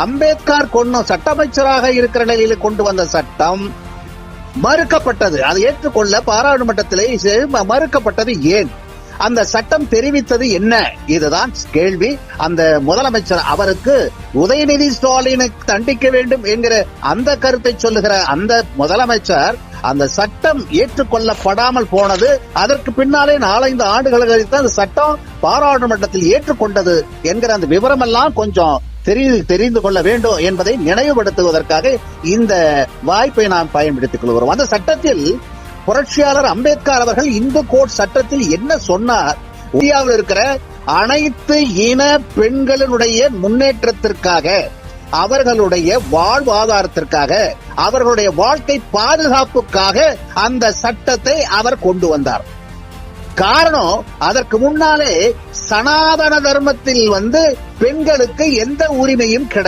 அம்பேத்கர் சட்ட அமைச்சராக இருக்கிற நிலையில் கொண்டு வந்த சட்டம் மறுக்கப்பட்டது. அதை ஏற்றுக்கொள்ள பாராளுமன்றத்திலே மறுக்கப்பட்டது ஏன்? அந்த சட்டம் தெரிவித்தது என்ன? இதுதான் கேள்வி. அந்த முதலமைச்சர் அவருக்கு உதயநிதி ஸ்டாலினை தண்டிக்க வேண்டும் என்கிற அந்த கருத்தை சொல்லுகிற அந்த முதலமைச்சர் அந்த சட்டம் ஏற்றுக்கொள்ளப்படாமல் போனது, அதற்கு பின்னாலே 4-5 ஆண்டுகள் கழித்து அந்த சட்டம் பாராளுமன்றத்தில் ஏற்றுக்கொண்டது என்கிற அந்த விவரம் எல்லாம் கொஞ்சம் தெரிந்து கொள்ள வேண்டும் என்பதை நினைவுபடுத்துவதற்காக இந்த வாய்ப்பை நாம் பயன்படுத்திக் கொள்கிறோம். அந்த சட்டத்தில் புரட்சியாளர் அம்பேத்கர் அவர்கள் இந்து கோட் சட்டத்தில் என்ன சொன்னார்? இந்தியாவில் இருக்கிற அனைத்து இன பெண்களினுடைய முன்னேற்றத்திற்காக, அவர்களுடைய வாழ்வாதாரத்திற்காக, அவர்களுடைய வாழ்க்கை பாதுகாப்புக்காக அந்த சட்டத்தை அவர் கொண்டு வந்தார். காரணம், அதற்கு முன்னாலே சனாதன தர்மத்தில் பெண்களுக்கு எந்த உரிமையும் கிடையாது.